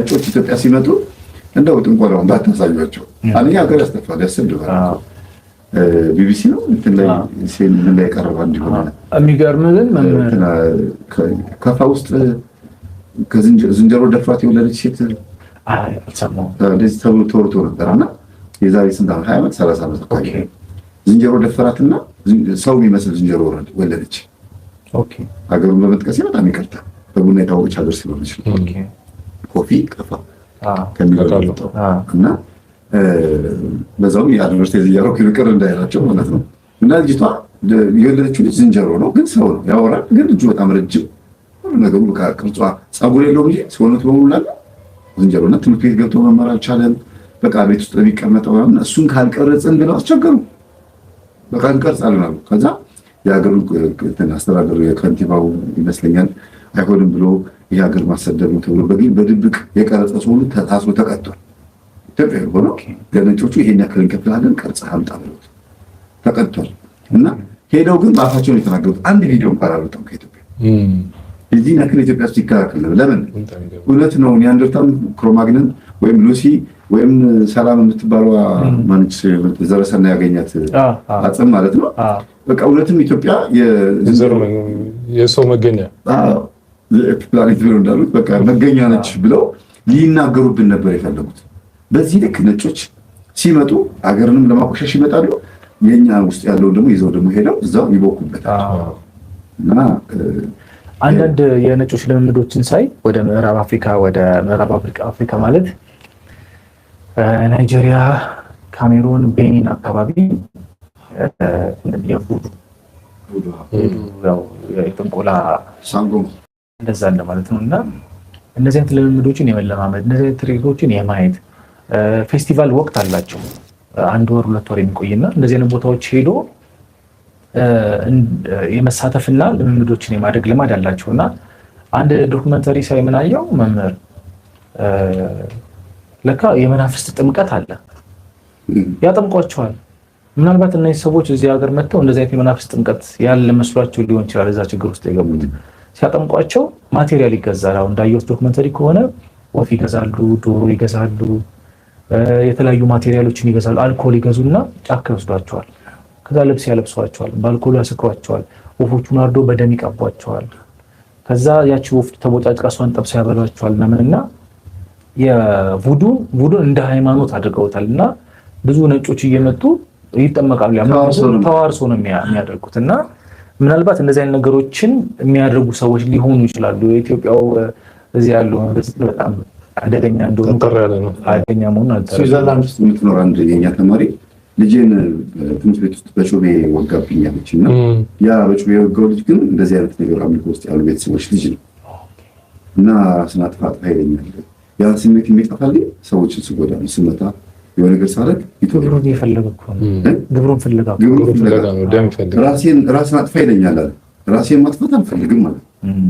ነጮች ኢትዮጵያ ሲመጡ እንደው ጥንቆላውን ባታሳዩአቸው አንኛ ሀገር ያስተፋል ያሰድባል። ቢቢሲ ነው እንትን ላይ ሴል ምን ላይ ቀረበ እንዲሆነ የሚገርም ግን ከፋ ውስጥ ከዝንጀሮ ደፍራት የወለደች ሴት እንደዚህ ተብሎ ተወርቶ ነበርና የዛሬ ስንት ዓመት 20 ዓመት 30 ዓመት አካባቢ ዝንጀሮ ደፈራትና ሰው የሚመስል ዝንጀሮ ወለደች። ኦኬ ሀገሩን በመጥቀስ በጣም ይቅርታ በቡና የታወቀች ሀገር ስለሆነች ኮፊ ቀፋ ከሚለው እና በዛው የዩኒቨርሲቲ እያደረኩ ይቅር እንዳይላቸው ማለት ነው። እና ልጅቷ የወለደችው ልጅ ዝንጀሮ ነው፣ ግን ሰው ነው ያወራል። ግን እጁ በጣም ረጅም ሁሉ ነገሩ ቅርጿ ጸጉር የለውም እንጂ ሰውነቱ በሙሉ አለ ዝንጀሮ። እና ትምህርት ቤት ገብቶ መማር አልቻለም። በቃ ቤት ውስጥ የሚቀመጠው እሱን ካልቀረጽን ብለው አስቸገሩ። በቃ እንቀርጻለን አሉ። ከዛ የሀገሩ አስተዳደሩ የከንቲባው ይመስለኛል አይሆንም ብሎ የሀገር ማሰደብ ነው ተብሎ በድብቅ የቀረጸ ሰው ሁሉ ታስሮ ተቀጥቷል። ኢትዮጵያ ሆኖ ለነጮቹ ይሄን ያክል እንከፍልሃለን ቀርጸህ አምጣ ብሎት ተቀጥቷል። እና ሄደው ግን በአፋቸው ነው የተናገሩት። አንድ ቪዲዮ እንኳን አልወጣም ከኢትዮጵያ እዚህ ያክል ኢትዮጵያ ውስጥ ይከላከል። ለምን እውነት ነው ኒያንደርታል ክሮማግነን ወይም ሉሲ ወይም ሰላም የምትባለው ማንች ዘረሰና ያገኛት አጽም ማለት ነው። በቃ እውነትም ኢትዮጵያ የሰው መገኛ ፕላኔት ብለው እንዳሉት በቃ መገኛ ነች ብለው ሊናገሩብን ነበር የፈለጉት። በዚህ ልክ ነጮች ሲመጡ አገርንም ለማቆሸሽ ይመጣሉ። የኛ ውስጥ ያለውን ደግሞ ይዘው ደግሞ ሄደው እዛው ይቦኩበታል። እና አንዳንድ የነጮች ልምምዶችን ሳይ ወደ ምዕራብ አፍሪካ ማለት ናይጄሪያ፣ ካሜሩን፣ ቤኒን አካባቢ የጥንቆላ ሳንጎም እንደዛ አለ ማለት ነው። እና እነዚህ አይነት ልምምዶችን የመለማመድ እነዚህ አይነት ትርኢቶችን የማየት ፌስቲቫል ወቅት አላቸው 1 ወር 2 ወር የሚቆይና እንደዚህ አይነት ቦታዎች ሄዶ የመሳተፍና ልምምዶችን የማድረግ ልማድ አላቸውና አንድ ዶክመንተሪ ሳይ ምን አየው መምህር ለካ የመናፍስት ጥምቀት አለ ያጠምቋቸዋል። ምናልባት እነዚህ ሰዎች እዚህ ሀገር መጥተው እንደዚህ አይነት የመናፍስት ጥምቀት ያለ መስሏቸው ሊሆን ይችላል እዛ ችግር ውስጥ የገቡት። ሲያጠምቋቸው ማቴሪያል ይገዛል። አሁን እንዳየሁት ዶክመንተሪ ከሆነ ወፍ ይገዛሉ፣ ዶሮ ይገዛሉ፣ የተለያዩ ማቴሪያሎችን ይገዛሉ። አልኮል ይገዙና ጫካ ይወስዷቸዋል። ከዛ ልብስ ያለብሷቸዋል፣ በአልኮል ያሰክሯቸዋል፣ ወፎቹን አርዶ በደም ይቀቧቸዋል። ከዛ ያቺ ወፍ ተቦጫጭቃ እሷን ጠብሰው ያበሏቸዋል ምናምንና የቡዱን እንደ ሃይማኖት አድርገውታል። እና ብዙ ነጮች እየመጡ ይጠመቃሉ። ተዋርሶ ነው የሚያደርጉት። እና ምናልባት እንደዚህ አይነት ነገሮችን የሚያደርጉ ሰዎች ሊሆኑ ይችላሉ። የኢትዮጵያው እዚህ ያለው በጣም አደገኛ እንደሆነ አደገኛ መሆኑን አልተረዳም። ስዊዘርላንድ ውስጥ የምትኖር አንድ የኛ ተማሪ ልጄን ትምህርት ቤት ውስጥ በጮቤ ወጋብኝ አለች። እና ያ በጮቤ የወጋው ልጅ ግን እንደዚህ አይነት ነገር አምልኮ ውስጥ ያሉ ቤተሰቦች ልጅ ነው። እና ስናጥፋት ኃይለኛል ያ ስሜት የሚጠፋልኝ ሰዎችን ስጎዳ ስመታ የሆነ ነገር ሳደርግ ግብሩን የፈለገው ግብሩን ፍለጋ ራሴን አጥፋ ይለኛል አለ። ራሴን ማጥፋት አልፈልግም ማለት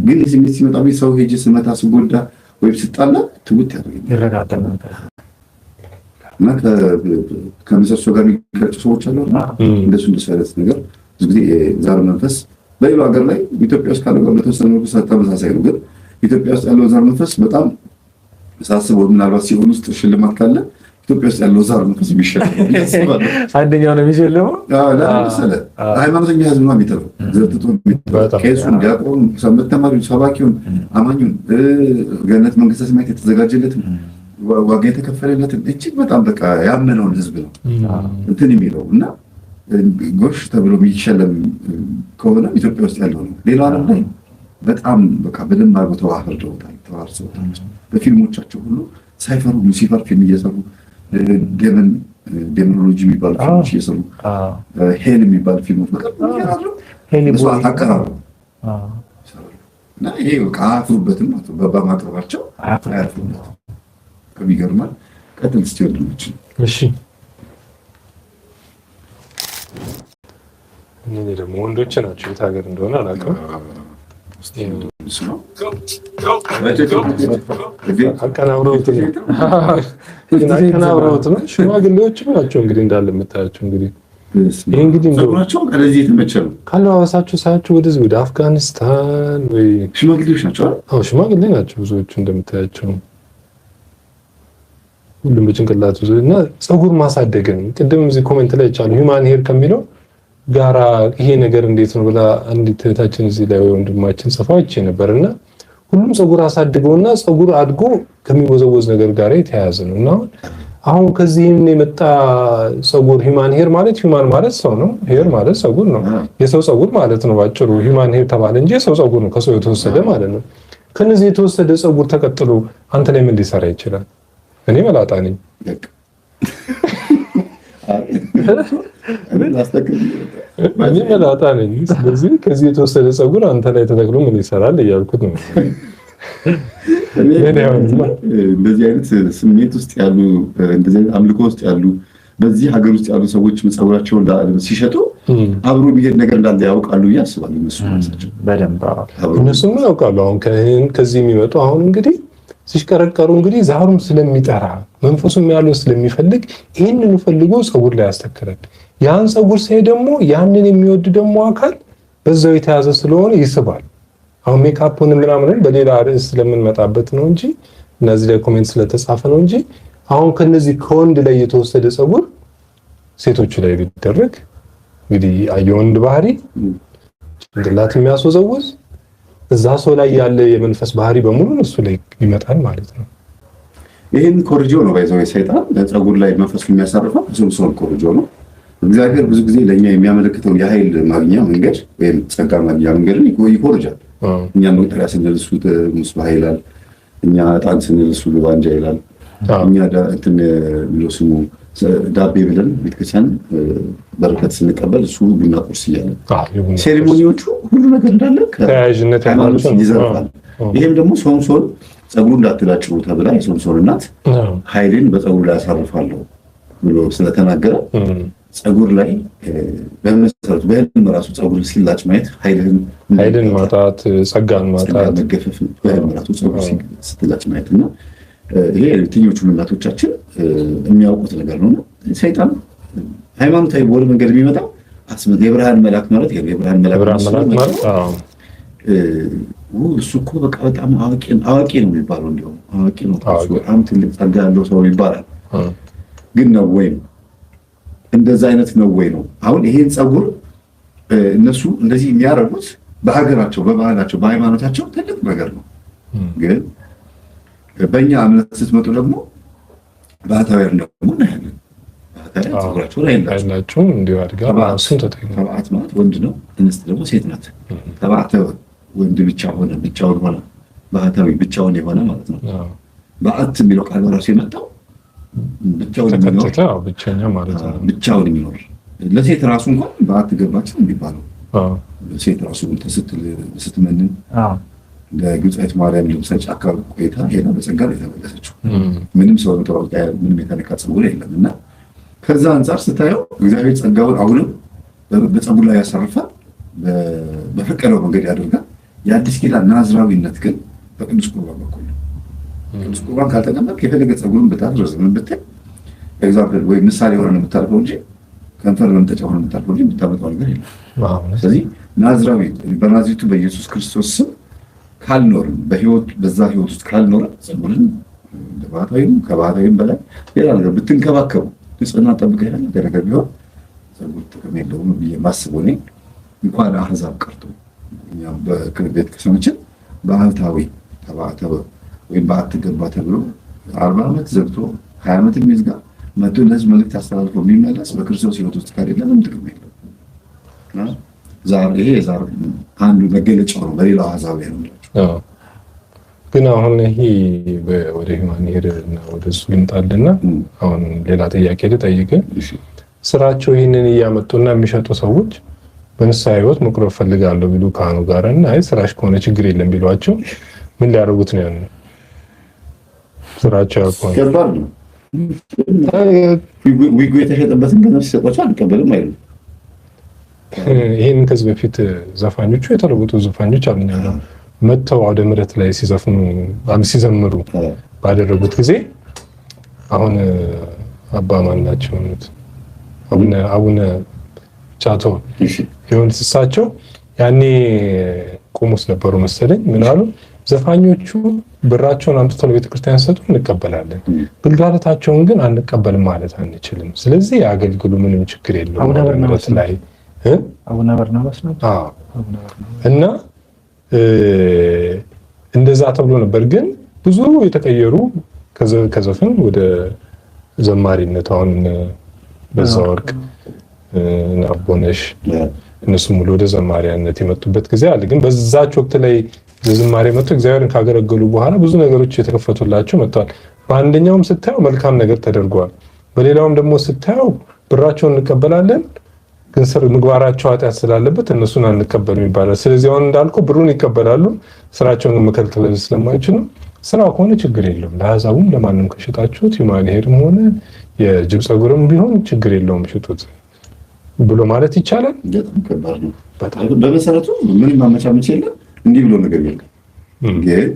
ግን ስሜት ሲመጣብኝ ሰው ሄጄ ስመታ ስጎዳ ወይም ስጣላ ትውት ያደርገኛል ይረጋጋል ነበር። እና ከምሰሶ ጋር የሚጋጩ ሰዎች አሉ። እንደሱ አይነት ነገር ብዙ ጊዜ የዛር መንፈስ በሌላው ሀገር ላይ ኢትዮጵያ ውስጥ ካለው ጋር በተወሰነ መልኩ ተመሳሳይ ነው። ግን ኢትዮጵያ ውስጥ ያለው ዛር መንፈስ በጣም ሳስበው ምናልባት ሲሆን ውስጥ ሽልማት ካለ ኢትዮጵያ ውስጥ ያለው ዛር መንፈስ ቢሸለም አንደኛው ነው የሚሸልመው። ለምሳሌ ሃይማኖተኛ ህዝብ ነው የሚተርፈው። ዘርጥቶ ቄሱን፣ ዲያቆኑን፣ ሰንበት ተማሪውን፣ ሰባኪውን፣ አማኙን ገነት መንግስተ ሰማያት የተዘጋጀለት ዋጋ የተከፈለለት እጅግ በጣም በቃ ያመነውን ህዝብ ነው እንትን የሚለው። እና ጎሽ ተብሎ የሚሸለም ከሆነ ኢትዮጵያ ውስጥ ያለው ነው። ሌላው ዓለም ላይ በጣም በቃ በደንብ አድርገው ተዋህደውታል፣ ተዋርሰውታል። በፊልሞቻቸው ሁሉ ሳይፈሩ ሉሲፈር ፊልም እየሰሩ ዴሞኖሎጂ የሚባሉ ፊልሞች እየሰሩ ሄል የሚባሉ ፊልሞች መስዋዕት አቀራረቡ እና ይሄ በቃ አያፍሩበትም በማቅረባቸው አያፍሩበትም። ከሚገርማል ቀጥል እስቲ ወንድሞች። እሺ እነዚህ ደግሞ ወንዶች ናቸው። የት ሀገር እንደሆነ አላውቅም። አቀናብረውት ነው። ሽማግሌዎችም ናቸው እንግዲህ እንዳለ የምታያቸው። እንግዲህ ይሄ እንግዲህ ካለባበሳቸው ሳያቸው ወደ አፍጋኒስታን ወይ ሽማግሌዎች ናቸው። አዎ ሽማግሌ ናቸው ብዙዎቹ እንደምታያቸው። ሁሉም በጭንቅላቱ እና ፀጉር ማሳደግን ቅድም እዚህ ኮሜንት ላይ ቻሉ ሂውማን ሄር ከሚለው ጋራ ይሄ ነገር እንዴት ነው ብላ አንዲት እህታችን እዚህ ላይ ወንድማችን ጽፋው አይቼ ነበርና ሁሉም ፀጉር አሳድገውና ፀጉር አድጎ ከሚወዘወዝ ነገር ጋር የተያያዘ ነውና አሁን ከዚህም የመጣ ፀጉር ሂውማን ሄር ማለት ሂውማን ማለት ሰው ነው ሄር ማለት ፀጉር ነው የሰው ፀጉር ማለት ነው ባጭሩ ሂውማን ሄር ተባለ እንጂ የሰው ፀጉር ነው ከሰው የተወሰደ ማለት ነው ከነዚህ የተወሰደ ፀጉር ተቀጥሎ አንተ ላይ ምን ሊሰራ ይችላል እኔ መላጣ ነኝ እኔ መላጣ ነኝ ስለዚህ ከዚህ የተወሰደ ፀጉር አንተ ላይ ተተክሎ ምን ይሰራል እያልኩት ነው እንደዚህ አይነት ስሜት ውስጥ ያሉ እንደዚህ አይነት አምልኮ ውስጥ ያሉ በዚህ ሀገር ውስጥ ያሉ ሰዎች ፀጉራቸውን ሲሸጡ አብሮ የሚሄድ ነገር እንዳለ ያውቃሉ ያስባሉ እነሱ ናቸው በደንብ እነሱም ያውቃሉ አሁን ከዚህ የሚመጡ አሁን እንግዲህ ሲሽከረከሩ እንግዲህ ዛሩም ስለሚጠራ መንፈሱም ያለው ስለሚፈልግ ይሄንን ፈልጎ ፀጉር ላይ ያስተከራል ያን ፀጉር ሳይ ደግሞ ያንን የሚወድ ደግሞ አካል በዛው የተያዘ ስለሆነ ይስባል አሁን ሜካፑን ምናምን በሌላ ርዕስ ስለምንመጣበት ነው እንጂ እነዚህ ላይ ኮሜንት ስለተጻፈ ነው እንጂ አሁን ከነዚህ ከወንድ ላይ የተወሰደ ፀጉር ሴቶች ላይ ቢደረግ እንግዲህ የወንድ ባህሪ ጭንቅላት የሚያስወዘውዝ እዛ ሰው ላይ ያለ የመንፈስ ባህሪ በሙሉ እሱ ላይ ይመጣል ማለት ነው ይሄን ኮርጆ ነው ባይዘው ሰይጣን ለፀጉር ላይ መንፈሱ የሚያሳርፈው ሶል ኮርጆ ነው እግዚአብሔር ብዙ ጊዜ ለኛ የሚያመለክተው የኃይል ማግኛ መንገድ ወይም ጸጋ ማግኛ መንገድን ይኮርጃል እኛ መቁጠሪያ ስንል እሱ ሙስባህ ይላል እኛ ዕጣን ስንል እሱ ልባንጃ ይላል እኛ እንትን ስሙ ዳቤ ብለን ቤተክርስቲያን በረከት ስንቀበል እሱ ቡና ቁርስ እያለ ሴሪሞኒዎቹ ሁሉ ነገር እንዳለ ከያዥነት ይዘርፋል ይሄም ደግሞ ሶምሶን ፀጉሩ እንዳትላጭሩ ተብላ የሶምሶን እናት ኃይልን በፀጉሩ ላይ አሳርፋለሁ ብሎ ስለተናገረ ፀጉር ላይ በመሰረቱ በህልም ራሱ ፀጉር ሲላጭ ማየት ኃይልን ማጣት ጸጋን ማጣት መገፈፍ በህልም ራሱ ፀጉር ሲላጭ ማየት እና ይሄ የትኞቹ እናቶቻችን የሚያውቁት ነገር ነው ሰይጣን ሃይማኖታዊ በሆነ መንገድ የሚመጣው አስመት የብርሃን መልአክ ማለት የብርሃን መልአክ ማለት እሱ እኮ በቃ በጣም አዋቂ ነው የሚባለው እንዲያው አዋቂ ነው እሱ በጣም ትልቅ ጸጋ ያለው ሰው ይባላል ግን ነው ወይም እንደዛ አይነት ነው ወይ ነው አሁን ይሄን ፀጉር እነሱ እንደዚህ የሚያረጉት በሀገራቸው በባህላቸው በሃይማኖታቸው ትልቅ ነገር ነው ግን በእኛ እምነት ስትመጡ ደግሞ ባህታውያን ደግሞ እናያለን ባህታውያን ፀጉራቸው ላይ ያላቸው እንዲሁ አድጋ እሱን ተጠቅመው ተባዕት ማለት ወንድ ነው እንስት ደግሞ ሴት ናት ተባዕት ወንድ ብቻውን ሆነ ባህታዊ ብቻውን የሆነ ማለት ነው በዓት የሚለው ቃል ራሱ የመጣው ብቻውን የሚኖር ብቻኛ ማለት ነው ብቻውን የሚኖር ለሴት ራሱ እንኳን በዓት ገባችን የሚባለው ሴት ራሱ ስትመንን ለግብፃዊት ማርያም ለምሳሌ ጫካ ቆይታ ሄዳ በጸጋ የተመለሰችው ምንም ሰው ነው ተወጣ ምንም የተነካ ፀጉር የለም እና ከዛ አንፃር ስታየው እግዚአብሔር ጸጋውን አሁንም በፀጉር ላይ ያሳርፋል በፈቀደው መንገድ ያደርጋል የአዲስ ኪዳን ናዝራዊነት ግን በቅዱስ ቁርባን በኩል ቅዱስ ቁርባን ካልተቀበልክ የፈለገ ፀጉርን ብታረዝም ብትል ኤግዛምፕል ወይ ምሳሌ ሆነ የምታልፈው እንጂ ከንፈር መምጠጫ ሆነ የምታልፈው እንጂ የምታመጣው ነገር የለም ስለዚህ ናዝራዊ በናዝሬቱ በኢየሱስ ክርስቶስ ስም ካልኖርን በህይወት በዛ ህይወት ውስጥ ካልኖርን ፀጉርን ለባህታዊም ከባህታዊም በላይ ሌላ ነገር ብትንከባከቡ ንጽህና ጠብቀህ ያለ ነገር ቢሆን ፀጉር ጥቅም የለውም ብዬ ማስበው እኔ እንኳን አህዛብ ቀርቶ እኛም በክርስቲያን ክርስቲያኖችን ባህታዊ ተባዕተው ወይም በዓት ገባ ተብሎ 40 ዓመት ዘግቶ 20 ዓመት የሚዝጋ መጥቶ ለዚህ መልእክት አስተላልፎ የሚመለስ በክርስቶስ ህይወት ውስጥ ከሌለ ምንም ጥቅም የለውም ዛሬ ይሄ ዛሬ አንዱ መገለጫው ነው በሌላው አህዛብ ያለው ግን አሁን ይሄ ወደ ሂውማን ሄድና ወደ እሱ ይምጣልና አሁን ሌላ ጥያቄ ልጠይቅህ ስራቸው ይሄንን እያመጡና የሚሸጡ ሰዎች በንስሐ ህይወት መቁረብ ፈልጋለሁ ቢሉ ካህኑ ጋር እና አይ ስራሽ ከሆነ ችግር የለም ቢሏቸው ምን ሊያደርጉት ነው ያለው ስራቸው ያቆም ከባድ ነው ዊጉ የተሸጠበትን ገንዘብ ሲሰጧቸው አልቀበልም አይሉም ይሄን ከዚህ በፊት ዘፋኞቹ የተለወጡ ዘፋኞች አሉኛል መተው አውደ ምሕረት ላይ ሲዘምሩ ባደረጉት ጊዜ አሁን አባ ማን ናቸው አቡነ ቻቶ ይሁን እሳቸው ያኔ ቆሞስ ነበሩ መሰለኝ ምን አሉ ዘፋኞቹ ብራቸውን አምጥተው ለቤተክርስቲያን ሰጡ እንቀበላለን፣ ግልጋሎታቸውን ግን አንቀበልም ማለት አንችልም። ስለዚህ ያገልግሉ፣ ምንም ችግር የለውም ላይ አቡነ በርናባስ ነው እና እንደዛ ተብሎ ነበር። ግን ብዙ የተቀየሩ ከዘፈን ወደ ዘማሪነት አሁን በዛ ወርቅ አቦነሽ እነሱ ሙሉ ወደ ዘማሪያነት የመጡበት ጊዜ አለ። ግን በዛች ወቅት ላይ ለዝማሬ መጥቶ እግዚአብሔርን ካገለገሉ በኋላ ብዙ ነገሮች የተከፈቱላቸው መጥተዋል። በአንደኛውም ስታየው መልካም ነገር ተደርጓል፣ በሌላውም ደግሞ ስታየው ብራቸውን እንቀበላለን ግን ምግባራቸው ኃጢአት ስላለበት እነሱን አንቀበልም ይባላል። ስለዚህ አሁን እንዳልኩ ብሩን ይቀበላሉ፣ ስራቸውን መከልከል ስለማይችሉ ስራው ከሆነ ችግር የለውም። ለአሕዛቡም ለማንም ከሸጣችሁት ሂውማን ሄርም ሆነ የጅብ ፀጉርም ቢሆን ችግር የለውም ሽጡት ብሎ ማለት ይቻላል። በጣም ከባድ ነው። በመሰረቱ ምንም ማመቻመች የለም፣ እንዲህ ብሎ ነገር የለም። ግን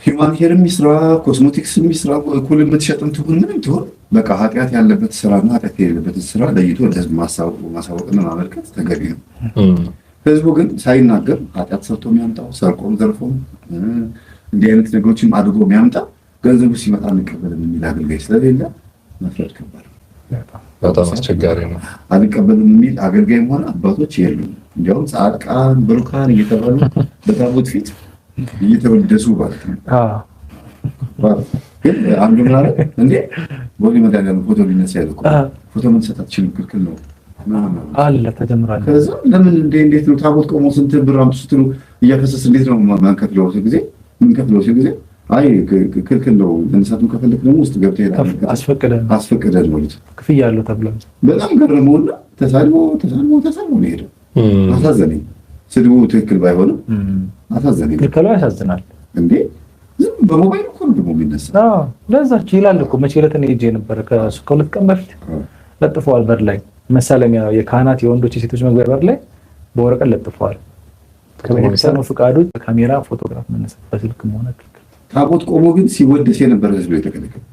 ሂውማን ሄር የሚስራ ኮስሞቲክስ የሚስራ ኩል የምትሸጥም ትሁን ምንም ትሁን በቃ ኃጢአት ያለበት ስራና ኃጢአት የሌለበትን ስራ ለይቶ ለህዝብ ማሳወቅና ማመልከት ተገቢ ነው። ህዝቡ ግን ሳይናገር ኃጢአት ሰርቶ የሚያምጣው ሰርቆም ዘርፎም እንዲህ አይነት ነገሮችም አድርጎ የሚያምጣ ገንዘቡ ሲመጣ አንቀበልም የሚል አገልጋይ ስለሌለ መፍረድ ከባድ ነው። በጣም አስቸጋሪ ነው። አንቀበልም የሚል አገልጋይም ሆነ አባቶች የሉም። እንዲያውም ጻድቃን ብሩካን እየተባሉ በታቦት ፊት እየተወደሱ ማለት ነው። ግን አንዱ ምን አለ እንዴ ቦሌ መድኃኒዓለም ፎቶ ሊነሳ ያለ እኮ ፎቶ መንሳት አትችልም ክልክል ነው አለ ተጀምሯል። ከዛ ለምን እንዴት ነው ታቦት ቆሞ ስንት ብር አምጡ ስትሉ እያፈሰስ እንዴት ነው ማንከፍለው ጊዜ ምን ከፍለው ጊዜ አይ ክልክል ነው ለነሳቱ ከፈለክ ደግሞ ውስጥ ገብተህ ይላል አስፈቀደን ማለት ክፍያ አለው ተብሏል። በጣም ገረመውና ተሳልሞ ነው ሄደው። አሳዘነኝ። ስድቡ ትክክል ባይሆንም አሳዘነኝ። ክልከሉ ያሳዝናል እንዴ በሞባይል እኮ ነው ደግሞ የሚነሳ። ለዛች ይላል እኮ መቼ ዕለት እኔ ሄጄ ነበር ከሁለት ቀን በፊት ለጥፈዋል። በር ላይ መሳለሚያ የካህናት የወንዶች የሴቶች መግቢያ በር ላይ በወረቀት ለጥፈዋል። ከቤተክርስቲያኑ ፍቃድ ውጭ በካሜራ ፎቶግራፍ መነሳት በስልክም ሆነ ታቦት ቆሞ ግን ሲወደስ የነበረ ህዝብ የተከለከለ፣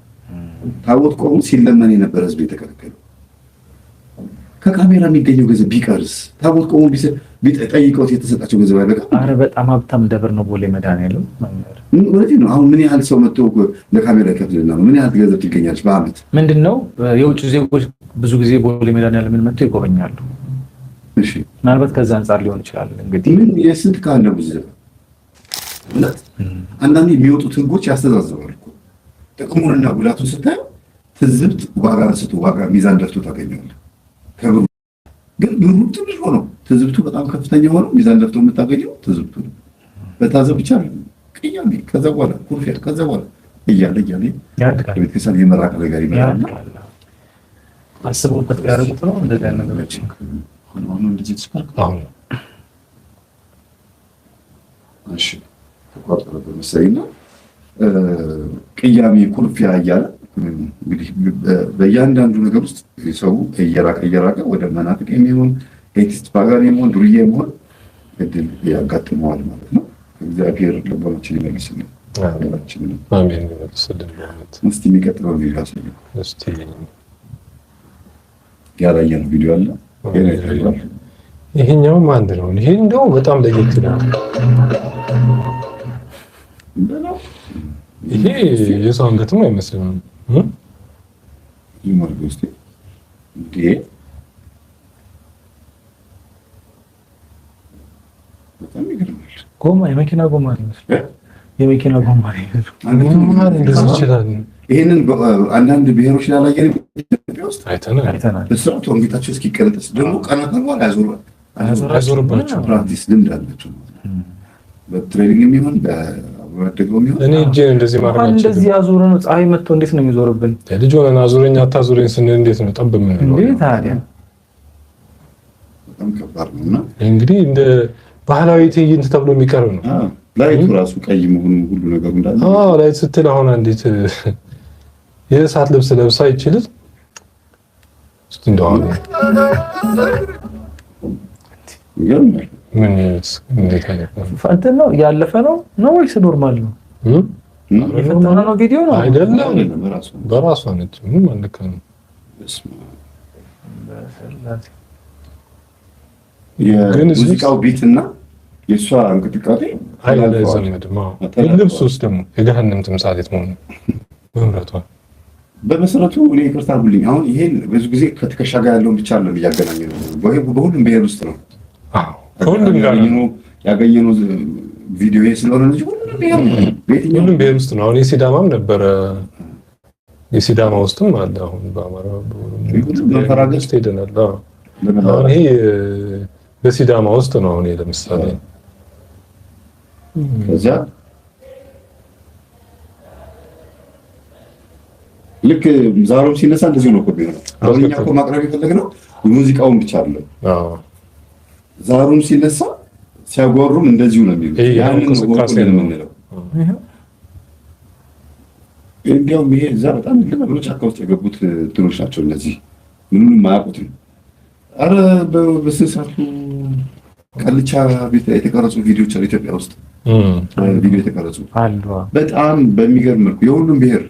ታቦት ቆሞ ሲለመን የነበረ ህዝብ የተከለከለ። ከካሜራ የሚገኘው ገንዘብ ቢቀርስ ታቦት ቆሞ ቢጠይቀውት የተሰጣቸው ገንዘብ አይበቃም? አረ በጣም ሀብታም ደብር ነው ቦሌ መድኃኒዓለም መምህር። ወደዚህ ነው አሁን ምን ያህል ሰው መጥቶ ለካሜራ ይከፍልና ነው? ምን ያህል ገንዘብ ትገኛለች በአመት? ምንድነው የውጭ ዜጎች ብዙ ጊዜ ቦሌ መድኃኒዓለምን መጥተው ይጎበኛሉ። እሺ ምናልባት ከዛ አንጻር ሊሆን ይችላል። እንግዲህ ምን የስንት ካለ ብዙ አንዳንዴ የሚወጡት ህጎች ያስተዛዝባሉ እኮ ጥቅሙንና ጉዳቱን ስታየው ትዝብት ዋጋ አንስቶ ዋጋ ሚዛን ደፍቶ ታገኘዋለህ። ከብሩ ግን ብሩ ትንሽ ሆኖ ትዝብቱ በጣም ከፍተኛ ሆኖ ሚዛን ደፍቶ የምታገኘው ትዝብቱ ነው። በታዘብ ብቻ ቅያሜ፣ ከዛ በኋላ ኩርፊያ፣ ከዛ በኋላ እያለ ያድጋል። ቤተክርስቲያን የመራቅ ነገር ይመጣልና አስበውበት ያደረጉት ነው እንደዚህ አይነት ነገሮች አሁን እንደዚህ ተስፋካ አሁን እሺ ተቋጥረው መሰለኝና ቅያሜ ኩርፊያ እያለ እንግዲህ በእያንዳንዱ ነገር ውስጥ ሰው እየራቀ ወደ መናፍቅ የሚሆን ኤቲስት ፓጋን የሚሆን ዱርዬ የሚሆን እድል ያጋጥመዋል ማለት ነው። እግዚአብሔር ልቦናችን ይመልስልን። አሜን ይመልስልን። እስቲ የሚቀጥለው ቪዲዮ አሳየን። እስቲ ያላየነው ቪዲዮ አለ። ይሄኛውም አንድ ነው። ይሄ እንደው በጣም ለየት ይላል። ይሄ የሰው አንገትም አይመስልም። ይማርኩ እስቲ እንዴ በጣም ይገርማል። ጎማ የመኪና ጎማ ነው ይመስላል። የመኪና ጎማ እንደዚህ ይችላል። ይሄንን አንዳንድ ብሔሮች ላላየን ኢትዮጵያ ውስጥ አይተናል። በስርዓቱ አንገታቸው እስኪቀለጥስ ደግሞ ቀናት በኋላ ያዞርባቸው ፕራክቲስ ልምድ አላቸው። በትሬኒንግ የሚሆን በአብሮአደገው የሚሆን እኔ እጄን እንደዚህ ማድረጋቸው እንደዚህ ያዞረ ነው። ፀሐይ መጥቶ እንዴት ነው የሚዞርብን? ልጅ ሆነን አዙረኝ አታዙረኝ ስንል እንዴት ነው ጠብ ምን ነው እንዴ? ታዲያ በጣም ከባድ ነውና እንግዲህ እንደ ባህላዊ ትዕይንት ተብሎ የሚቀርብ ነው። ላይቱ ራሱ ቀይ መሆኑ ሁሉ ነገሩ እንዳለ ላይት ስትል አሁን አንዲት የእሳት ልብስ ለብሳ ይችላል እስቲ እንደው ይገርማል። ምን እንዴት አይነት ነው? ፈንተን ነው ያለፈ ነው ወይስ ኖርማል ነው? የፈተና ነው ቪዲዮ ነው አይደለም። በራሷ ነች። ምን ማለት ነው? የሙዚቃው ቢት እና የእሷ እንቅጥቃጤ አይዘመድም። ልብስ ውስጥ ደግሞ የገሃነም ተምሳሌት መሆኑ መምረቷ በመሰረቱ እኔ ይቅርታ አድርጉልኝ። አሁን ይሄን ብዙ ጊዜ ከትከሻ ጋር ያለውን ብቻ ነው እያገናኘ ነው። በሁሉም ብሔር ውስጥ ነው ከሁሉም ጋር ያገኘነው ቪዲዮ ስለሆነ እንጂ ሁሉም ብሔር ውስጥ ነው። አሁን የሲዳማም ነበረ፣ የሲዳማ ውስጥም አለ። አሁን በአማራ ውስጥ ሄደናል። አሁን ይሄ በሲዳማ ውስጥ ነው። አሁን ለምሳሌ ከዚያ ልክ ዛሬም ሲነሳ እንደዚህ ነው እኮ ቢሆን አሁን እኛ እኮ ማቅረብ የፈለግነው ሙዚቃውን ብቻ አይደለም። ዛሬም ሲነሳ ሲያጓሩም እንደዚሁ ነው የሚሉት። ያንን ነው የምንለው። እንዲያውም ይሄ እዛ በጣም ለምን ጫካ ውስጥ የገቡት እንትኖች ናቸው እነዚህ ምንም የማያውቁትም። አረ በስንት ሰዓቱ ቀልቻ ቤት የተቀረጹ ቪዲዮዎች አሉ ኢትዮጵያ ውስጥ ቪዲዮ የተቀረጹ አሉ። በጣም በሚገርም መልኩ የሁሉም ብሔር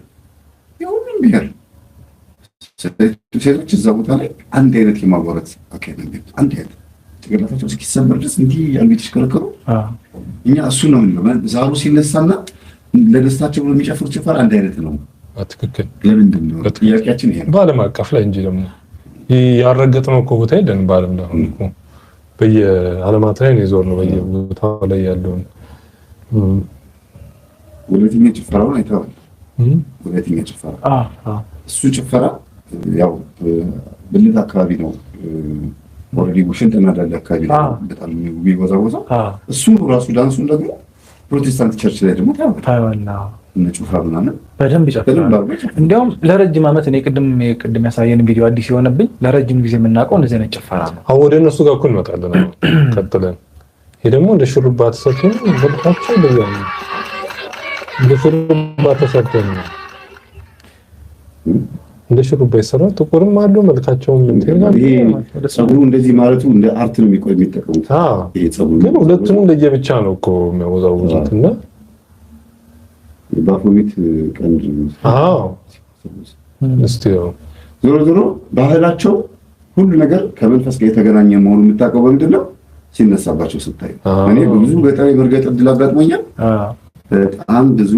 ሴቶች እዛ ቦታ ላይ አንድ አይነት የማዋራት አካሄድ ነው። አንድ አይነት ጭንቅላታቸው እስኪሰበር ድረስ እንዲህ ያሉ የተሽከረከሩ እኛ እሱ ነው የምንለው። ዛሩ ሲነሳና ለደስታቸው የሚጨፍሩት ጭፈራ አንድ አይነት ነው። ትክክል። ለምንድን ነው ጥያቄያችን ይሄ ነው። በዓለም አቀፍ ላይ እንጂ ደግሞ ያረገጥነው እኮ ቦታ የለን። በዓለም ላይ አሁን እኮ በየዓለማት ላይ ነው የዞርነው በየቦታው ላይ ያለውን ወለተኛ ጭፈራውን አይተዋል። ወለተኛ ጭፈራ እሱ ጭፈራ ያው ብልት አካባቢ ነው ኦሬዲ ሽንጥና ዳሌ አካባቢ በጣም የሚወዛወዛው እሱ ራሱ ዳንሱን ደግሞ ፕሮቴስታንት ቸርች ላይ ደግሞ ታይዋና ነጭፋ ምናምን በደንብ ይጨፍራል። እንዲያውም ለረጅም ዓመት እኔ ቅድም ያሳየን ቪዲዮ አዲስ የሆነብኝ ለረጅም ጊዜ የምናውቀው እንደዚህ አይነት ጭፈራ ነው። አሁን ወደ እነሱ ጋር እኮ እንመጣለን። ቀጥለን ይሄ ደግሞ እንደ ሹሩባ ተሰጥቶ በልካቸው እንደ ሹሩባ ተሰጥቶ ነው። እንደ ሹሩባ ይሰራል። ጥቁርም አለው መልካቸውም ጸጉሩ እንደዚህ ማለቱ እንደ አርት ነው የሚጠቀሙት። ይሄ ጸጉሩ ግን ሁለቱም ለየብቻ ነው እኮ የሚያወዛውዙት እና ባፎሚት ቀንድ ዞሮ ዞሮ ባህላቸው ሁሉ ነገር ከመንፈስ ጋር የተገናኘ መሆኑን የምታውቀው በምንድን ነው? ሲነሳባቸው ስታይ። እኔ ብዙ ገጠር መርገጥ እድል አጋጥሞኛል። በጣም ብዙ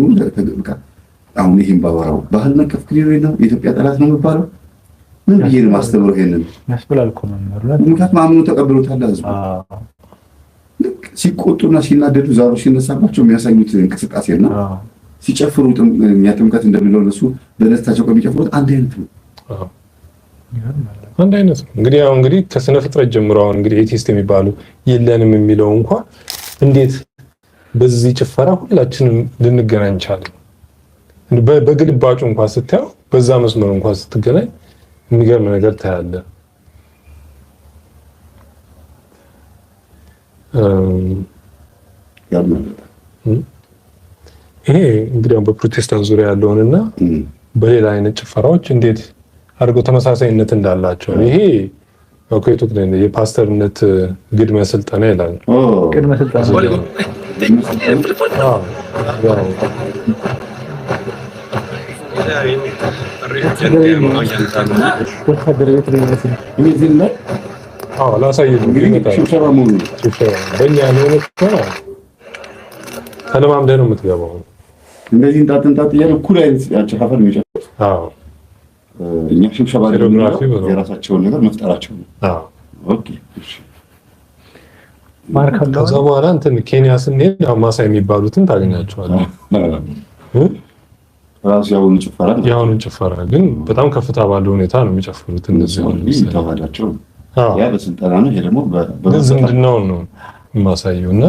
አሁን ይሄን ባወራው ባህል ነቀፍ ክሊሮ ነው የኢትዮጵያ ጠላት ነው የሚባለው ምን ብዬ ነው ማስተምረው? ይሄንን ያስብላል እኮ መምህር ምክንያቱም ማምኑ ተቀብሎታል ህዝቡ። ልክ ሲቆጡና ሲናደዱ ዛሩ ሲነሳባቸው የሚያሳዩት እንቅስቃሴና ሲጨፍሩ ጥምቀት እንደሚለው እነሱ በደስታቸው ከሚጨፍሩት አንድ አይነት ነው። አንድ አይነት ነው። እንግዲህ ከስነ ፍጥረት ጀምሮ አሁን እንግዲህ ኤቲስት የሚባሉ የለንም የሚለው እንኳን እንዴት በዚህ ጭፈራ ሁላችንም ልንገናኝ ቻለን? በግልባጩ እንኳን ስታየው በዛ መስመር እንኳን ስትገናኝ የሚገርም ነገር ታያለ። ይሄ እንግዲህ በፕሮቴስታንት ዙሪያ ያለውንና በሌላ አይነት ጭፈራዎች እንዴት አድርገው ተመሳሳይነት እንዳላቸው ይሄ ወከይቶት ላይ የፓስተርነት ግድመ ስልጠና ይላል። ግድመ ስልጠና ተለማምደህ ነው የምትገባው። እንደዚህ እንጣጥ እያለ እኩል አይነት አጨፋፈር ነው የሚጨፍሩት። እኛ ሽብሸባ የራሳቸውን ነገር መፍጠራቸው ነው። ኦኬ እሺ። ከዛ በኋላ እንትን ኬንያ ስንሄድ ማሳይ የሚባሉትን ታገኛቸዋለህ። ራሱ ያሁኑ ጭፈራ ግን በጣም ከፍታ ባለው ሁኔታ ነው የሚጨፍሩት። እንደዚህ ነው ተዋዳቸው። ያ በስልጠና ነው። ይሄ ደግሞ በዝምድናው ነው የማሳየውና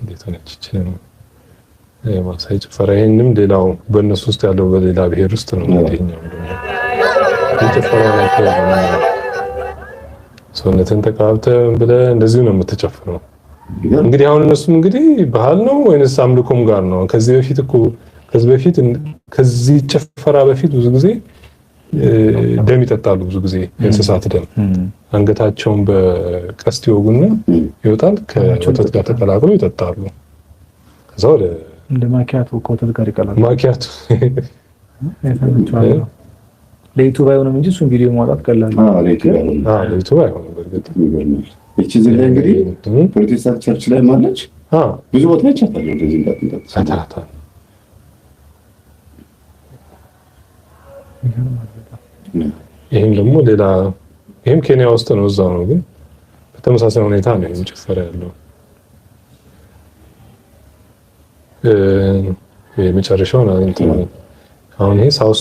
እንዴት ሆነች ይችላል ማሳይ ጭፈራ። ይሄንም ሌላው በእነሱ ውስጥ ያለው በሌላ ብሔር ውስጥ ነው የሚገኘው። ጭፈራ ላይ ሰውነትን ተቃብተህ ብለህ እንደዚህ ነው የምትጨፍረው። እንግዲህ አሁን እነሱም እንግዲህ ባህል ነው ወይንስ አምልኮም ጋር ነው? ከዚህ ጭፈራ በፊት ብዙ ጊዜ ደም ይጠጣሉ። ብዙ ጊዜ የእንስሳት ደም አንገታቸውን በቀስት ይወጉና ይወጣል። ከወተት ጋር ተቀላቅሎ ይጠጣሉ። ከዛ ወደ እንደ ማኪያቶ ከወተት ጋር ይቀላቅላል። ማኪያቶ ለዩቲዩብ አይሆንም እንጂ እሱን ቪዲዮ ማውጣት ቀላል ነው። ለዩቲዩብ አይሆንም። በእርግጥ እቺ ዝም ላይ እንግዲህ ፕሮቴስታንት ቸርች ላይ ማለች ብዙ ቦታ ይቻላል እንደዚህ እንዳትንጣጣ ይሄም ደግሞ ሌላ ይሄም ኬንያ ውስጥ ነው እዛው ነው ግን በተመሳሳይ ሁኔታ ነው የሚጨፈር ያለው የመጨረሻው ነው እንትን አሁን ይሄ ሳውዝ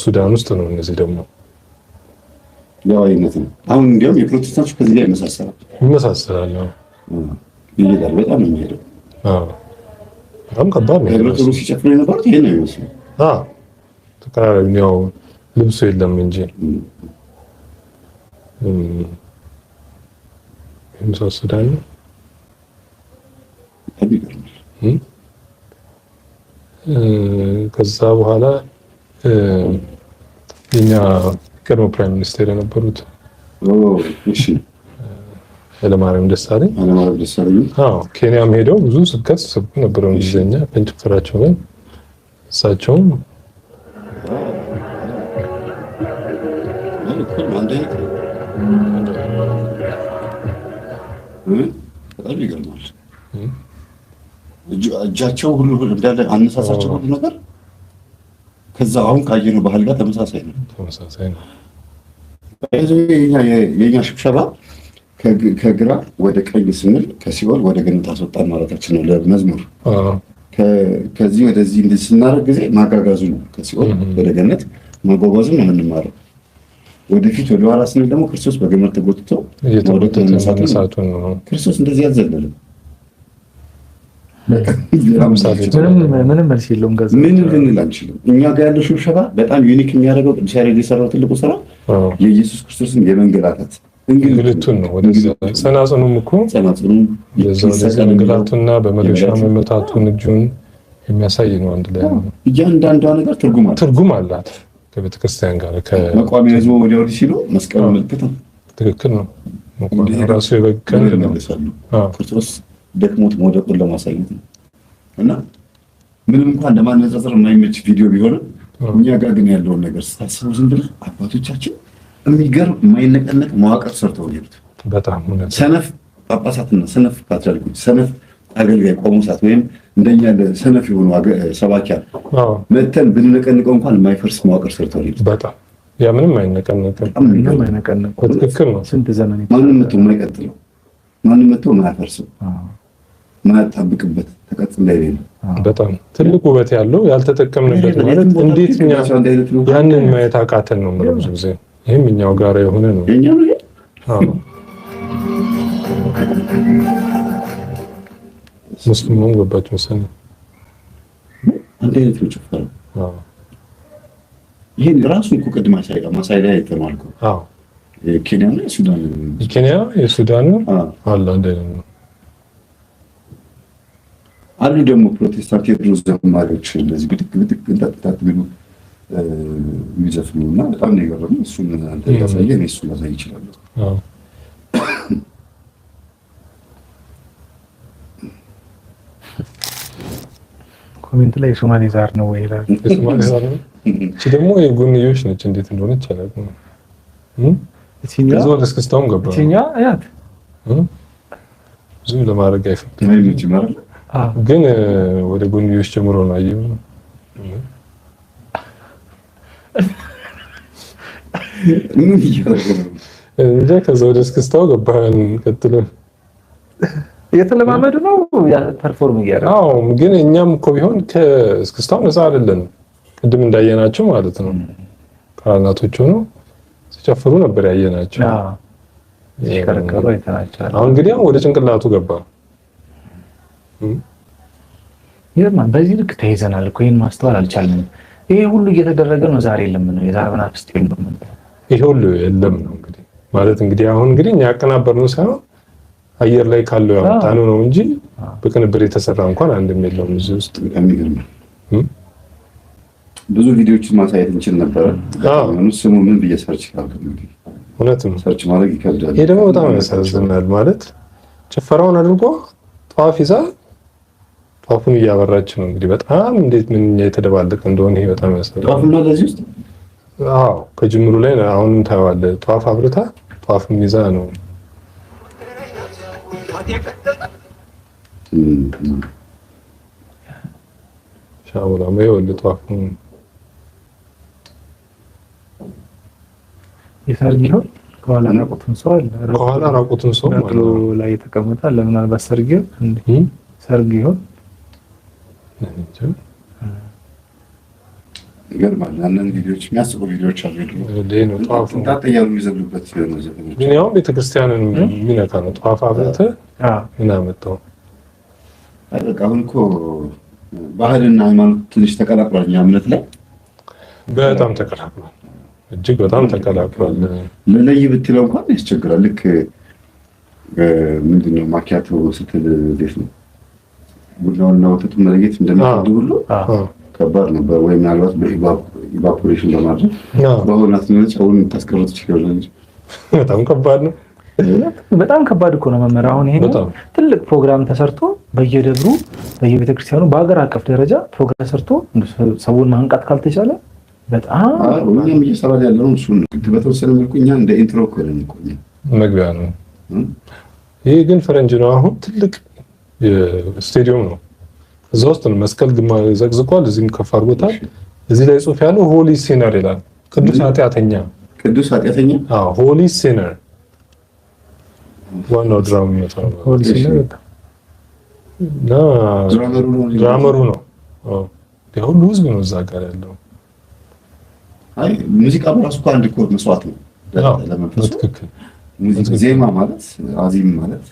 ሱዳን ውስጥ ነው እነዚህ ደግሞ ያው አይነት ነው አሁን እንዲያውም የፕሮቴስታንቶች ከዚህ ጋር ይመሳሰላል ይሄዳል በጣም ነው የሚሄደው በጣም ከባድ ነው ህብረተሰቡ ሲጨፍር የነበሩት ይሄ ነው የሚመስለው ተቃራኒ ነው ልብሱ የለም እንጂ ሳውዝ ሱዳን ነው ከዛ በኋላ የኛ ቀድሞ ፕራይም ሚኒስቴር የነበሩት ኃይለማርያም ደሳለኝ ኬንያም ሄደው ብዙ ስብከት ሰብኩ ነበር እንግሊዝኛ በጭፈራቸው ላይ እሳቸውም በጣም ይገርማል እጃቸው ሁሉ እንዳለ አነሳሳቸው ሁሉ ነገር ከዛ አሁን ካየነው ባህል ጋር ተመሳሳይ ነው የኛ ሽብሸባ ከግራ ወደ ቀኝ ስንል ከሲኦል ወደ ገነት አስወጣን ማለታችን ነው ለመዝሙር ከዚህ ወደዚህ እንደ ስናደርግ ጊዜ ማጋጋዙ ነው ከሲኦል ወደ ገነት ማጓጓዙ ነው የምንማረው ወደፊት ወደ ኋላ ስንል ደግሞ ክርስቶስ በገመድ ተጎትቶ ወደ ተነሳቱ ነው ክርስቶስ እንደዚህ ያዘለለ ምንም መልስ የለውም ጋር ምን ልንል አንችልም እኛ ጋር ያለው ሽብሸባ በጣም ዩኒክ የሚያደርገው ቅዱስ ያሬድ የሰራው ትልቁ ስራ የኢየሱስ ክርስቶስን የመንገላታት እንግልቱን ነው ወደዛ ሰናጽኑም እኮ እንግላቱና በመዶሻ መመታቱን እጁን የሚያሳይ ነው አንድ ላይ እያንዳንዷ ነገር ትርጉም አላት ከቤተክርስቲያን ጋር መቋሚያ ይዞ ወዲያ ወዲህ ሲሉ መስቀሉ ምልክት ነው ትክክል ነው መቋሚያ ራሱ የበቀል ነው ክርስቶስ ደክሞት መውደቁን ለማሳየት ነው እና ምንም እንኳን ለማነጻጸር የማይመች ቪዲዮ ቢሆንም እኛ ጋር ግን ያለውን ነገር ስታስቡ ዝም ብለህ አባቶቻችን የሚገርም የማይነቀነቅ መዋቅር ሰርተው ይሉት በጣም ሰነፍ ጳጳሳትና ሰነፍ ፓትርያርኮች ሰነፍ አገልጋይ ቆሞሳት ወይም እንደኛ ሰነፍ የሆኑ ሰባኪያን መተን ብንነቀንቀው እንኳን የማይፈርስ መዋቅር ሰርተው ይሉት በጣም ያ ምንም አይነቀነቅም ትክክል ነው ስንት ዘመን ማንም መጥቶ የማይቀጥለው ማንም መጥቶ የማያፈርሰው ማያጣብቅበት ተቀጽላ ይሌለ በጣም ትልቅ ውበት ያለው ያልተጠቀምንበት ማለት እንዴት እኛ ያንን ማየት አቃተን ነው ማለት ብዙ ጊዜ ይሄም እኛው ጋር የሆነ ነው የኛ ነው ሙስሊሙን ገባች መሰለኝ አንድ አይነት ነው ጭፈራ ይሄን ራሱ እኮ ቅድማ ማሳይ ላይ ተማልኩ ኬንያ እና የሱዳን አለ አንድ አይነት ነው አሉ ደግሞ ፕሮቴስታንት የድሮ ዘማሪዎች እንደዚህ ብድቅ እንጣጣት ቢሉ የሚዘፍኑና በጣም ነው የገረመኝ እሱን አንተ ያሳየን እሱን ማሳይ ይችላል ኮሜንት ላይ ሶማሌ ዛር ነው ወይ ይላል ሶማሌ ዛር ነው እቺ ደግሞ የጎንዮሽ ነች እንዴት እንደሆነች አላውቅም እቺኛው እስከስታውም ገባ እቺኛው አያት ብዙ ለማድረግ አይፈቅድም ይችላል ግን ወደ ጎንዮሽ ጀምሮ ነው አየው ምን ይያደርጋል እንዴ ከዛ ወደ እስከስታው ገባን ቀጥሎ የተለማመዱ ነው ያ ፐርፎርም ያደርጋል አዎ ግን እኛም እኮ ቢሆን ከእስከስታው ነፃ አይደለም ቅድም እንዳየናቸው ማለት ነው ካህናቶች ሆነው ሲጨፍሩ ነበር ያየናቸው ከረከሩ አይተናቸዋል አሁን እንግዲህ ወደ ጭንቅላቱ ገባ ይሄማ በዚህ ልክ ተይዘናል እኮ ይሄን ማስተዋል አልቻልንም ይሄ ሁሉ እየተደረገ ነው ዛሬ ለምን የዛሬውን አፍስት የለም ይሄ ሁሉ የለም ነው እንግዲህ ማለት እንግዲህ አሁን እንግዲህ እኛ ያቀናበርነው ሳይሆን አየር ላይ ካለው ያመጣነው ነው እንጂ በቅንብር የተሰራ እንኳን አንድም የለውም እዚህ ውስጥ የሚገርም ብዙ ቪዲዮዎችን ማሳየት እንችል ነበር ስሙ ምን ብዬ ሰርች ካደረኩ እንግዲህ እውነትም ሰርች ማድረግ ይከብዳል ይሄ ደግሞ በጣም ያሳዝናል ማለት ጭፈራውን አድርጎ ጧፍ ይዛ ጧፉን እያበራች ነው እንግዲህ በጣም እንዴት ምንኛ የተደባለቀ እንደሆነ ይሄ በጣም ያሳዝናል ጧፍ ነው ለዚህ ውስጥ አዎ ከጅምሩ ላይ አሁን ታዋለ ጧፍ አብርታ ጧፍም ይዛ ነው ሻውላ ማይወልጥ አፉ የሰርግ ይሁን ከኋላ ራቁቱን ሰው አለ። ከኋላ ራቁቱን ሰው ማለት ነው ላይ ተቀምጣል። ለምናልባት ሰርግ እንዴ ሰርግ ይሁን ይገርማል። አንዳንድ ቪዲዮዎች የሚያስቡ ቪዲዮዎች አሉ። ነው ጧፉ ታጠያሉ የሚዘሉበት ነው ዘፈኖች። ግን ያው ቤተክርስቲያንን የሚነካ ነው። ጧፍ አብረተ ምን አመጣው? በቃ አሁን እኮ ባህልና ሃይማኖት ትንሽ ተቀላቅሏል። እኛ እምነት ላይ በጣም ተቀላቅሏል። እጅግ በጣም ተቀላቅሏል። ለለይ ብትለው እንኳን ያስቸግራል። ልክ ምንድነው ማኪያቶ ስትል እንዴት ነው ቡናውና ወተቱን መለየት እንደሚከብድ ሁሉ ከባድ ነበር። ወይ ምናልባት በኢቫፖሬሽን ለማድረግ በሆናት ነው ጨውን ታስቀርጥ ይችላል እንጂ በጣም ከባድ ነው። በጣም ከባድ እኮ ነው መመሪያ። አሁን ይሄ ትልቅ ፕሮግራም ተሰርቶ በየደብሩ በየቤተክርስቲያኑ በአገር አቀፍ ደረጃ ፕሮግራም ተሰርቶ ሰውን ማንቃት ካልተቻለ በጣም እኛም እየሰራን ያለነው እሱን በተወሰነ መልኩ እኛ እንደ ኢንትሮ እኮ ነን እኮ መግቢያ ነው። ይሄ ግን ፈረንጅ ነው። አሁን ትልቅ ስቴዲየም ነው። እዛ ውስጥ ነው መስቀል ዘቅዝቋል። እዚህም ከፍ አድርጎታል። እዚህ ላይ ጽሑፍ ያለው ሆሊ ሲነር ይላል። ቅዱስ ኃጢአተኛ። ቅዱስ ኃጢአተኛ? አዎ ሆሊ ሲነር። ዋናው ድራም ነው። ሆሊ ሲነር እና ድራመሩ ነው። አዎ ሁሉ ህዝብ ነው እዛ ጋር ያለው። አይ ሙዚቃ በራሱ እኮ አንድ እኮ መስዋዕት ነው ለመንፈሱ። ዜማ ማለት አዚም ማለት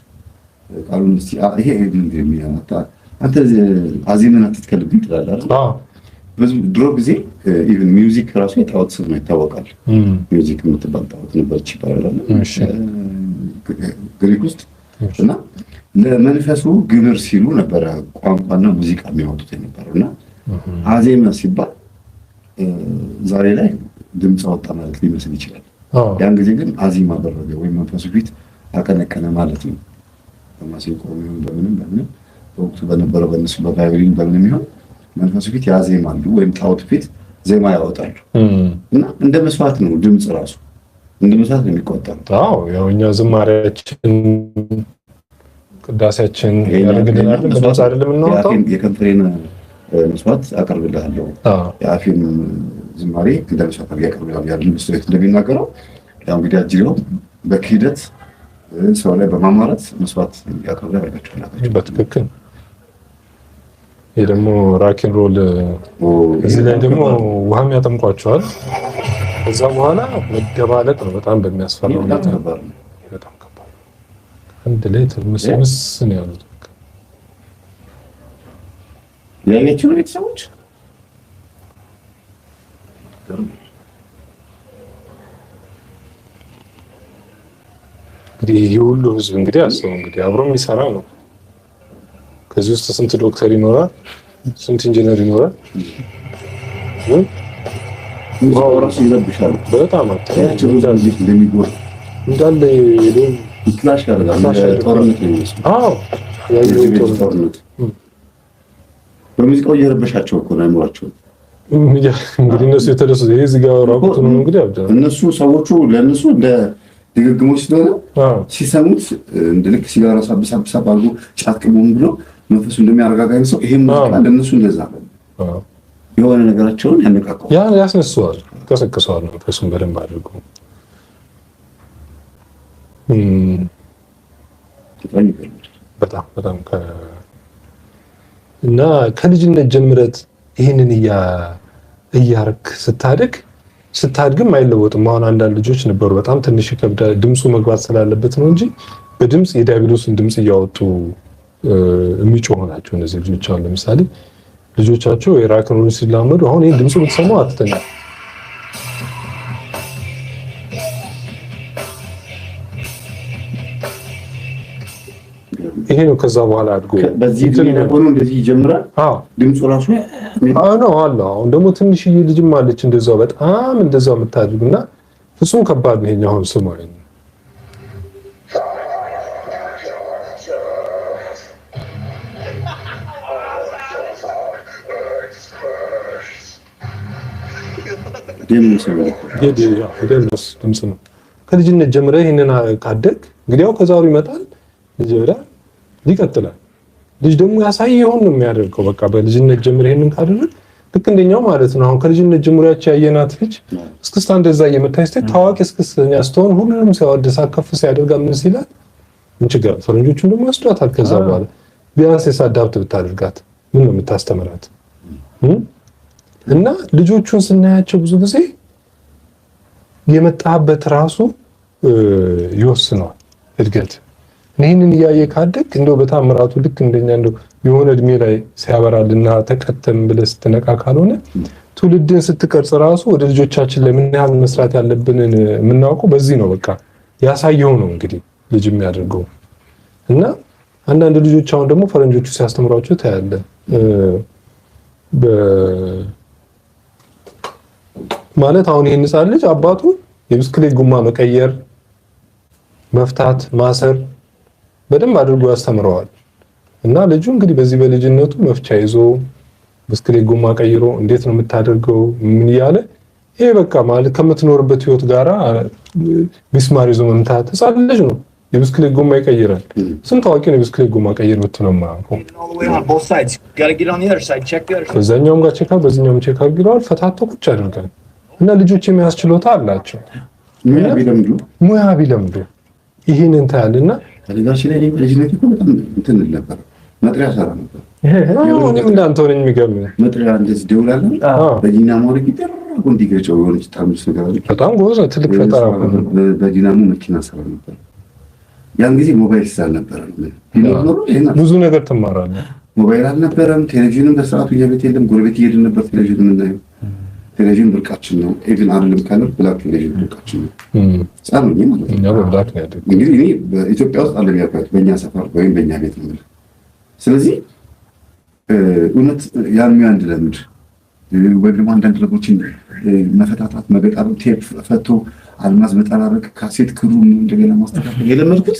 ቃሉን ይሄ ምንድን የሚያመጣ አንተ አዚምን አትትከልብኝ ትላለህ አይደል? ብዙ ድሮ ጊዜ ኢቭን ሚውዚክ ራሱ የጣዖት ስም ነው ይታወቃል። ሚውዚክ የምትባል ጣዖት ነበረች ይባላል ግሪክ ውስጥ እና ለመንፈሱ ግብር ሲሉ ነበረ ቋንቋና ሙዚቃ የሚያወጡት የነበረውና አዜመ ሲባል ዛሬ ላይ ድምፅ አወጣ ማለት ሊመስል ይችላል። ያን ጊዜ ግን አዚም አደረገ ወይም መንፈሱ ፊት አቀነቀነ ማለት ነው። በማሲንቆ በምንም በወቅቱ በነበረው በእነሱ በቫዮሊን በምንም ይሆን መንፈሱ ፊት ያዜማሉ ወይም ጣዖት ፊት ዜማ ያወጣሉ እና እንደ መስዋዕት ነው። ድምፅ ራሱ እንደ መስዋዕት ነው የሚቆጠሩት። አዎ ያው እኛ ዝማሬያችን ቅዳሴያችን ያደርግልናል። በድምፅ አይደለም እናወጣው። የከንፈሬን መስዋዕት አቀርብልሃለሁ የአፌን ዝማሬ እንደ መስዋዕት አቀርብልሃለሁ ያለው ምስጢር እንደሚናገረው ያው እንግዲህ አጅሬው በክህደት ሰው ላይ በማማረት መስዋዕት ያቀርባል ያደርጋቸዋል። በትክክል ይሄ ደግሞ ራኪን ሮል እዚህ ላይ ደግሞ ውሃም ያጠምቋቸዋል። ከዛ በኋላ መደባለቅ ነው በጣም በሚያስፈራ ሁኔታ። በጣም ከባድ አንድ ላይ ትምስምስ ነው ያሉት። ያያችሁ ቤተሰቦች እንግዲህ የሁሉ ህዝብ እንግዲህ አስበው እንግዲህ አብሮ የሚሰራ ነው። ከዚህ ውስጥ ስንት ዶክተር ይኖራል? ስንት ኢንጂነር ይኖራል? ውሃው ራሱ ይረብሻል በጣም አታያችሁ እንዳለ ክላሽ ያደርጋል። ጦርነት ነው የሚመስለው። አዎ ጦርነት በሙዚቃው እየረበሻቸው እኮ ነው አይሞራቸው። እንግዲህ እነሱ የተደሰቱ ይሄ እዚህ ጋር ራቁት ነው እንግዲህ አብዳ እነሱ ሰዎቹ ለነሱ እንደ ድግግሞች ስለሆነ ሲሰሙት እንደ ልክ ሲጋራ ሳብሳብ አድርጎ ጫት ቅሞም ብሎ መንፈሱ እንደሚያረጋጋኝ ሰው ይሄም ሙዚቃ ለነሱ እንደዛ ነው። የሆነ ነገራቸውን ያነቃቃው ያስነሳዋል፣ ቀሰቅሰዋል መንፈሱን በደንብ አድርጎ በጣም እና ከልጅነት ጀምረት ይሄንን እያረክ ስታድግም አይለወጥም። አሁን አንዳንድ ልጆች ነበሩ በጣም ትንሽ ከብዳ ድምፁ መግባት ስላለበት ነው እንጂ በድምፅ የዲያብሎስን ድምፅ እያወጡ የሚጮሁ ናቸው እነዚህ ልጆች። አሁን ለምሳሌ ልጆቻቸው የራክኑን ሲላመዱ አሁን ይሄን ድምፁ ብትሰማው አትተኛ። ይሄ ነው ከዛ በኋላ አድጎ በዚህ ነው እንደዚህ ይጀምራል። ድምፁ ራሱ ነው አለ። አሁን ደግሞ ትንሽዬ ልጅም አለች እንደዛው በጣም እንደዛው የምታድግና ፍጹም ከባድ ነው ይሄኛው አሁን ስሙ አይደል። ድምፅ ነው። ከልጅነት ጀምረህ ይሄንን ካደግ እንግዲህ ያው ከዛሩ ይመጣል ልጅ ወዳ ይቀጥላል። ልጅ ደግሞ ያሳየውን ነው የሚያደርገው። በቃ በልጅነት ጀምሮ ይሄንን ካደረግ ልክ እንደኛው ማለት ነው። አሁን ከልጅነት ጀምሮ ያየናት ልጅ እስክስታ እንደዛ እየመታች ስትይ ታዋቂ እስክስተኛ ስትሆን ሁሉም ሲያወድሳ ከፍ ሲያደርጋ ምን ሲላት ምን ችግር ፈረንጆቹን ደግሞ ያስዷታል። ከዛ በኋላ ቢያንስ የሳዳብት ብታደርጋት ምን ነው የምታስተምራት? እና ልጆቹን ስናያቸው ብዙ ጊዜ የመጣበት ራሱ ይወስነዋል እድገት። ይህንን እያየ ካደግ እንደው በታምራቱ ልክ እንደኛ እንደው የሆነ እድሜ ላይ ሲያበራልና ተቀተም ብለህ ስትነቃ ካልሆነ ትውልድን ስትቀርጽ ራሱ ወደ ልጆቻችን ለምን ያህል መስራት ያለብንን የምናውቀው በዚህ ነው። በቃ ያሳየው ነው እንግዲህ ልጅ የሚያደርገው። እና አንዳንድ ልጆች አሁን ደግሞ ፈረንጆቹ ሲያስተምሯቸው ታያለህ። ማለት አሁን ይሄን ህፃን ልጅ አባቱ የብስክሌት ጎማ መቀየር፣ መፍታት፣ ማሰር በደንብ አድርጎ ያስተምረዋል። እና ልጁ እንግዲህ በዚህ በልጅነቱ መፍቻ ይዞ ብስክሌት ጎማ ቀይሮ እንዴት ነው የምታደርገው ምን እያለ ይሄ በቃ ማለት ከምትኖርበት ህይወት ጋራ ሚስማር ይዞ መምታት። ህፃን ልጅ ነው የብስክሌት ጎማ ይቀይራል። ስንት ታዋቂ ነው የብስክሌት ጎማ ቀይር ብትለው ማቆም በዛኛውም ጋር ቼክ አድርግ በዚህኛውም ቼክ አድርግ ይለዋል። ፈታቶ ቁጭ ያደርጋል። እና ልጆች የሚያስ ችሎታ አላቸው። ሙያ ቢለምዱ ይሄንን ታያልና ለጋሽ ላይ ልጅነት እኮ በጣም እንትን ነበር። መጥሪያ ሰራ ነበር። እኔም እንዳንተ ሆነኝ የሚገርም መጥሪያ እንደዚህ ደውላለሁ በዲናሞ ላይ ይደረጉ እንዲገጨው የሆነች ታምስ ነገር አለ። በጣም ጎበዝ ነው። ትልቅ ፈጠራ ነው። በዲናሞ መኪና ሰራ ነበር። ያን ጊዜ ሞባይል ስላልነበረ ብዙ ነገር ትማራለህ። ሞባይል አልነበረም። ቴሌቪዥንም በሰዓቱ የቤት የለም። ጎረቤት እየሄድን ነበር ቴሌቪዥን የምናየው። ቴሌቪዥን ብርቃችን ነው። ኢቭን አይደለም ካለ ብላክ ቴሌቪዥን ብርቃችን ነው። ጻኑ ነው ማለት ነው። ያው ብላክ ነው ያደረገው። እንግዲህ እኔ በኢትዮጵያ ውስጥ አለም ያውቃት በእኛ ሰፈር ወይም በእኛ ቤት ነው። ስለዚህ እውነት ያን ያን ለምድ ወይም ደግሞ አንዳንድ ነገሮችን መፈታታት፣ መገጣጠም፣ ቴፕ ፈቶ አልማዝ መጠራረቅ፣ ካሴት ክሩ እንደገና ማስተካከል የለመድኩት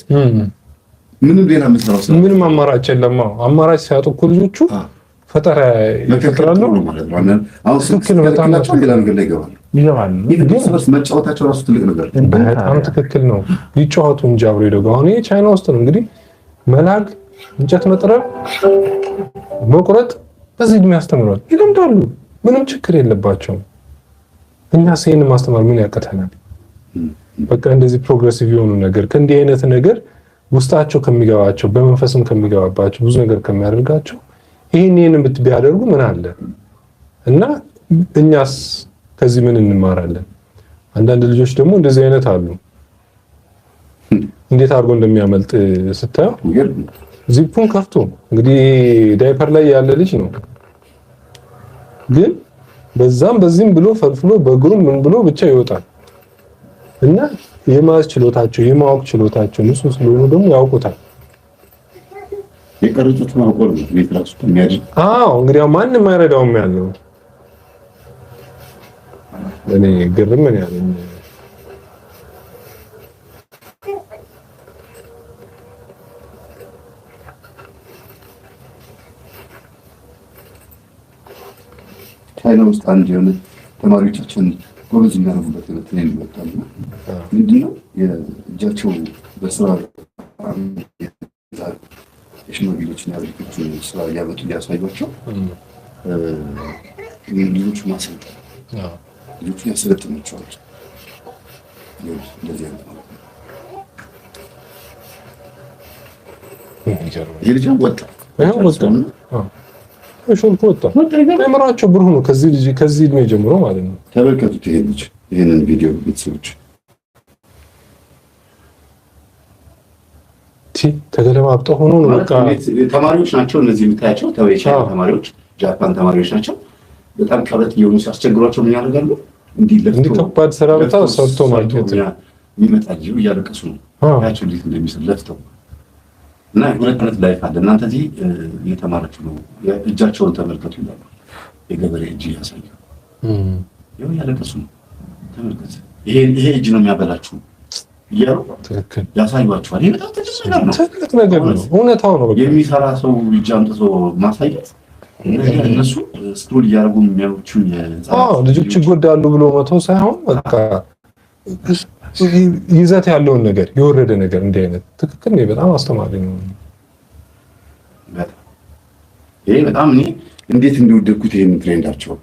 ምንም ሌላ መስራው ምንም አማራጭ የለም። አማራጭ ሲያጡ እኮ ልጆቹ ፈጠራ ይፈጥራሉ ማለት ነው። አሁን ስልክን በጣም ሌላ ነገር ላይ ይገባሉ። ግን መጫወታቸው ራሱ ትልቅ ነገር በጣም ትክክል ነው። ይጫወቱ እንጂ አብረው ይደጉ። አሁን ይሄ ቻይና ውስጥ ነው እንግዲህ መላግ፣ እንጨት መጥረብ፣ መቁረጥ በዚህ እድሜ ያስተምራሉ፣ ይለምዳሉ። ምንም ችግር የለባቸውም። እኛ ሲሄን ማስተማር ምን ያቀተናል? በቃ እንደዚህ ፕሮግሬሲቭ የሆኑ ነገር ከእንዲህ አይነት ነገር ውስጣቸው ከሚገባቸው በመንፈስም ከሚገባባቸው ብዙ ነገር ከሚያደርጋቸው ይሄንን ቢያደርጉ ምን አለ? እና እኛስ ከዚህ ምን እንማራለን? አንዳንድ ልጆች ደግሞ እንደዚህ አይነት አሉ። እንዴት አድርጎ እንደሚያመልጥ ስታየው ዚፑን ከፍቶ እንግዲህ ዳይፐር ላይ ያለ ልጅ ነው፣ ግን በዛም በዚህም ብሎ ፈልፍሎ በእግሩም ምን ብሎ ብቻ ይወጣል። እና የማዝ ችሎታቸው የማወቅ ችሎታቸው ንጹህ ስለሆኑ ደግሞ ያውቁታል። የቀረጹት ማቆር ነው ሊትራክስ የሚያድር እንግዲህ ማንም አይረዳውም ያለው እኔ ግርም ምን ያለኝ ቻይና ውስጥ አንድ የሆነ ተማሪዎቻችን ጎበዝ የሚያደርጉበት ነው ትሬን ይወጣሉ። ምንድነው የእጃቸው በስራ የሽማግሌዎችን ያበሪቶችን ስራ እያመጡ እያሳዩቸው ልጆቹ ማሰልጠን ልጆቹን ያሰለጥናቸዋል። እንደዚህ አይነት ማለት ነው። ይሄ ልጅ ወጣ ሾልኮ ወጣ። አእምሯቸው ብሩህ ነው። ከዚህ እድሜ ጀምሮ ማለት ነው። ተመልከቱት ይሄ ልጅ ይሄንን ቪዲዮ ቤተሰቦች ተገለባብጠው ሆኖ ነው። በቃ ተማሪዎች ናቸው እነዚህ የምታያቸው ተወይቻ ተማሪዎች፣ ጃፓን ተማሪዎች ናቸው። በጣም ከብረት እየሆኑ ሲያስቸግሯቸው ምን ያደርጋሉ? እንዲህ ከባድ ስራ በጣም ሰርቶ ማግኘት የሚመጣ ልጅ እያለቀሱ ነው ያቸው እንዴት እንደሚሰራ ለፍተው እና ሁለት ላይፍ አለ። እናንተ እዚህ እየተማራችሁ ነው። እጃቸውን ተመልከቱ ይላሉ። የገበሬ እጅ ያሳዩ ይሄው ያለቀሱ ነው። ተመልከቱ። ይሄ እጅ ነው የሚያበላችሁ ይያሉ ትክክል ያሳዩአችኋል። ይሄ በጣም ትልቅ ነገር ነው። እውነታው ነው። የሚሰራ ሰው እጅ አምጥቶ ማሳየት እነሱ ስቶሪ እያደረጉ የሚያዩቹ ልጆች ይጎዳሉ ብሎ መተው ሳይሆን በቃ ይዘት ያለውን ነገር የወረደ ነገር እንዲህ አይነት ትክክል ነው። በጣም አስተማሪ ነው። ይሄ በጣም እኔ እንዴት እንደወደድኩት ይሄን ትሬንዳቸው